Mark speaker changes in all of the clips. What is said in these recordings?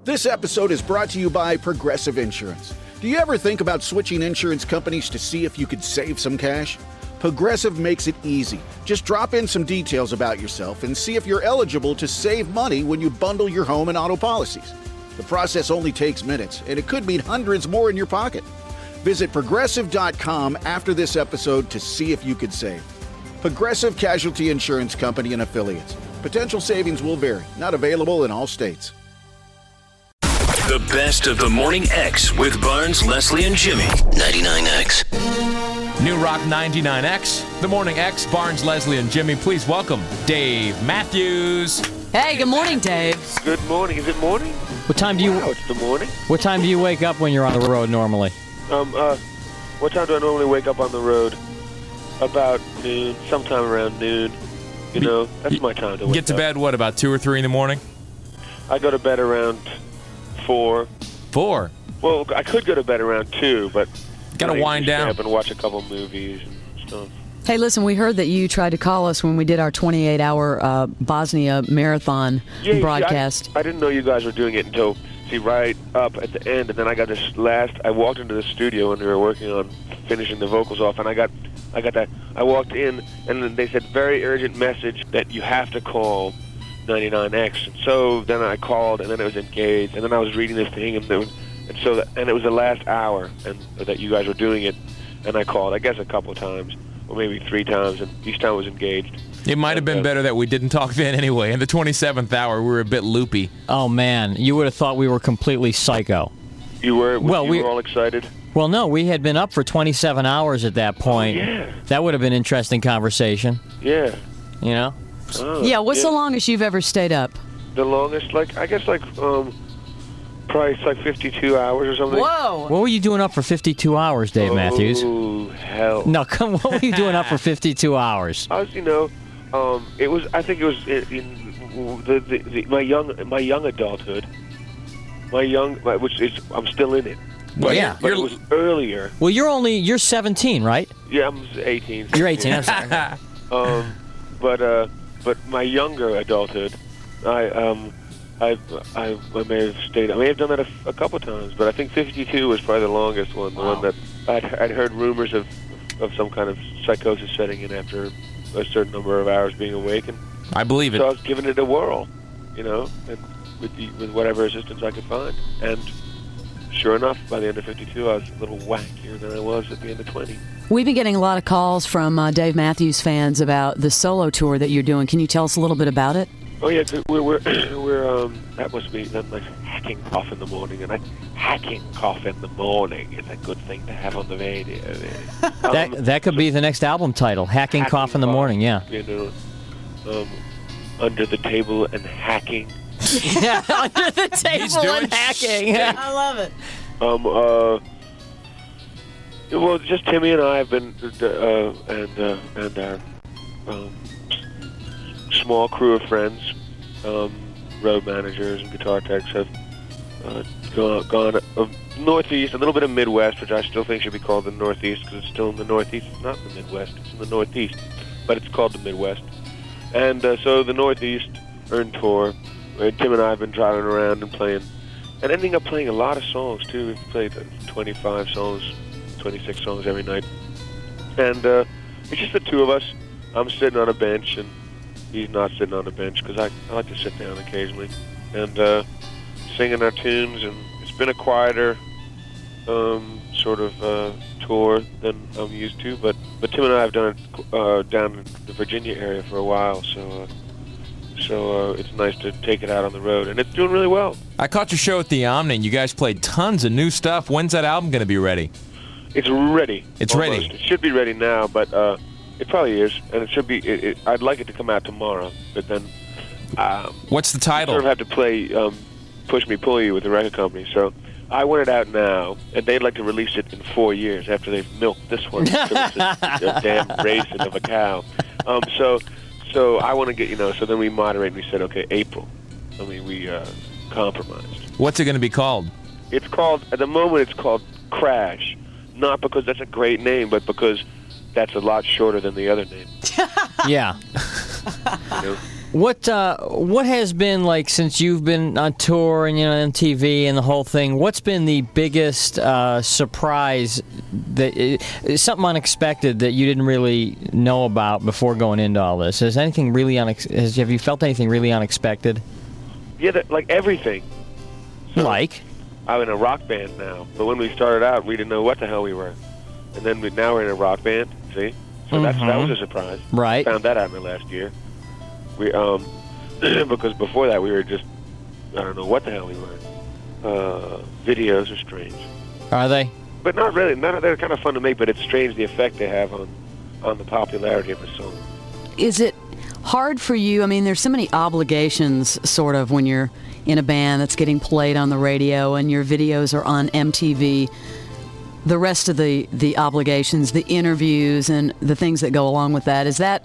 Speaker 1: This episode is brought to you by Progressive Insurance. Do you ever think about switching insurance companies to see if you could save some cash? Progressive makes it easy. Just drop in some details about yourself and see if you're eligible to save money when you bundle your home and auto policies. The process only takes minutes, and it could mean hundreds more in your pocket. Visit Progressive.com after this episode to see if you could save. Progressive Casualty Insurance Company and Affiliates. Potential savings will vary. Not available in all states.
Speaker 2: The best of the Morning X with Barnes, Leslie, and Jimmy. 99X.
Speaker 3: New Rock 99X. The Morning X, Barnes, Leslie, and Jimmy. Please welcome Dave Matthews.
Speaker 4: Hey, good morning, Dave.
Speaker 5: Good morning. Is it morning?
Speaker 6: What time do you?
Speaker 5: Wow, it's the morning.
Speaker 6: What time do you wake up when you're on the road normally?
Speaker 5: What time do I normally wake up on the road? About noon, sometime around noon. You know, that's my time to wake up.
Speaker 3: Get to bed, what, about 2 or 3 in the morning?
Speaker 5: I go to bed around 4.
Speaker 3: 4?
Speaker 5: Well, I could go to bed around 2, but
Speaker 3: gotta wind down.
Speaker 5: Up and watch a couple movies and stuff.
Speaker 4: Hey, listen, we heard that you tried to call us when we did our 28-hour Bosnia marathon broadcast.
Speaker 5: I didn't know you guys were doing it until, right up at the end, and then I got this I walked into the studio when we were working on finishing the vocals off, and I got that. I walked in, and then they said, very urgent message that you have to call 99X. And so then I called, and then it was engaged, and then I was reading this thing, and it was the last hour, and that you guys were doing it, and I called, I guess a couple times, or maybe 3 times, and each time it was engaged.
Speaker 3: It might have been better that we didn't talk then anyway. In the 27th hour, we were a bit loopy.
Speaker 6: Oh, man. You would have thought we were completely psycho.
Speaker 5: You were? Well, you were all excited?
Speaker 6: Well, no. We had been up for 27 hours at that point.
Speaker 5: Oh, yeah.
Speaker 6: That would have been an interesting conversation.
Speaker 5: Yeah.
Speaker 6: You know?
Speaker 5: Oh,
Speaker 4: yeah, what's the longest you've ever stayed up?
Speaker 5: The longest? Probably 52 hours or something.
Speaker 4: Whoa!
Speaker 6: What were you doing up for 52 hours, Dave Matthews?
Speaker 5: Oh, hell.
Speaker 6: No, come. What were you doing up for 52 hours?
Speaker 5: I was, I think it was in my young adulthood. I'm still in it.
Speaker 3: Well, yeah.
Speaker 5: But it was earlier.
Speaker 6: Well, you're 17, right?
Speaker 5: Yeah, I'm 18.
Speaker 6: You're 18, I'm sorry.
Speaker 5: But my younger adulthood, I may have stayed. I may have done that a couple times, but I think 52 was probably the longest one. The one that I'd heard rumors of some kind of psychosis setting in after a certain number of hours being awake, and
Speaker 3: I believe it.
Speaker 5: So I was giving it a whirl, and with whatever assistance I could find, and sure enough, by the end of 52, I was a little wackier than I was at the end of 20.
Speaker 4: We've been getting a lot of calls from Dave Matthews fans about the solo tour that you're doing. Can you tell us a little bit about it?
Speaker 5: Oh yeah, we're that must be that nice hacking cough in the morning, and hacking cough in the morning is a good thing to have on the radio.
Speaker 6: That could be the next album title, Hacking Cough in the Morning. Yeah.
Speaker 5: You know, under the table and hacking.
Speaker 4: Yeah, under the table and hacking. I love it.
Speaker 5: Well, just Timmy and I have been, and our small crew of friends, road managers and guitar techs have gone Northeast, a little bit of Midwest, which I still think should be called the Northeast because it's still in the Northeast. It's not in the Midwest, it's in the Northeast, but it's called the Midwest. And so the Northeast are in tour. Tim and I have been driving around and playing, and ending up playing a lot of songs too. We've played 25 songs, 26 songs every night. And it's just the two of us. I'm sitting on a bench, and he's not sitting on a bench because I like to sit down occasionally and singing our tunes. And it's been a quieter sort of tour than I'm used to, but Tim and I have done it down in the Virginia area for a while, so it's nice to take it out on the road, and it's doing really well.
Speaker 3: I caught your show at the Omni, and you guys played tons of new stuff. When's that album going to be ready?
Speaker 5: It's ready.
Speaker 3: It's
Speaker 5: almost.
Speaker 3: ready.
Speaker 5: It should be ready now, but it probably is, and it should be. I'd like it to come out tomorrow, but then.
Speaker 3: What's the title?
Speaker 5: You sort of have to play Push Me, Pull You with the record company, so I want it out now, and they'd like to release it in 4 years after they've milked this one. So it's a damn raisin of a cow. So I want to get, so then we moderate, and we said, okay, April. I mean, we compromised.
Speaker 3: What's it going to be called?
Speaker 5: It's called, at the moment, it's called Crash. Not because that's a great name, but because that's a lot shorter than the other name.
Speaker 6: Yeah. What has been, like, since you've been on tour and, MTV and the whole thing, what's been the biggest surprise, something unexpected that you didn't really know about before going into all this? Has anything really have you felt anything really unexpected?
Speaker 5: Yeah, like everything. So,
Speaker 6: like?
Speaker 5: I'm in a rock band now, but when we started out, we didn't know what the hell we were. And then now we're in a rock band, see? So that was a surprise.
Speaker 6: Right.
Speaker 5: Found that out in the last year. We because before that we were just, I don't know what the hell we were. Videos are strange.
Speaker 6: Are they?
Speaker 5: But not really. They're kind of fun to make, but it's strange the effect they have on the popularity of the song.
Speaker 4: Is it hard for you? I mean, there's so many obligations, sort of, when you're in a band that's getting played on the radio and your videos are on MTV. The rest of the obligations, the interviews, and the things that go along with that, is that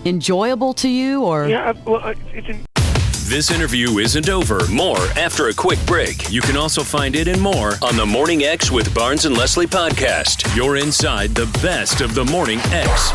Speaker 4: enjoyable to you, or?
Speaker 5: Yeah, well,
Speaker 2: This interview isn't over. More after a quick break. You can also find it and more on the Morning X with Barnes and Leslie podcast. You're inside the best of the Morning X.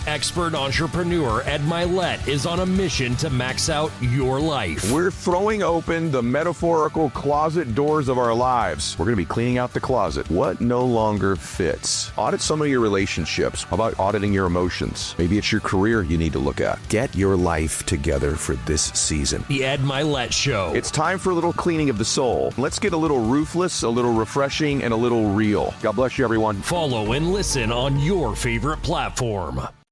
Speaker 7: Expert entrepreneur Ed Milet is on a mission to max out your life.
Speaker 8: We're throwing open the metaphorical closet doors of our lives. We're going to be cleaning out the closet. What no longer fits? Audit some of your relationships. How about auditing your emotions? Maybe it's your career you need to look at. Get your life together for this season.
Speaker 7: The Ed Milet Show.
Speaker 8: It's time for a little cleaning of the soul. Let's get a little ruthless, a little refreshing, and a little real. God bless you, everyone.
Speaker 7: Follow and listen on your favorite platform.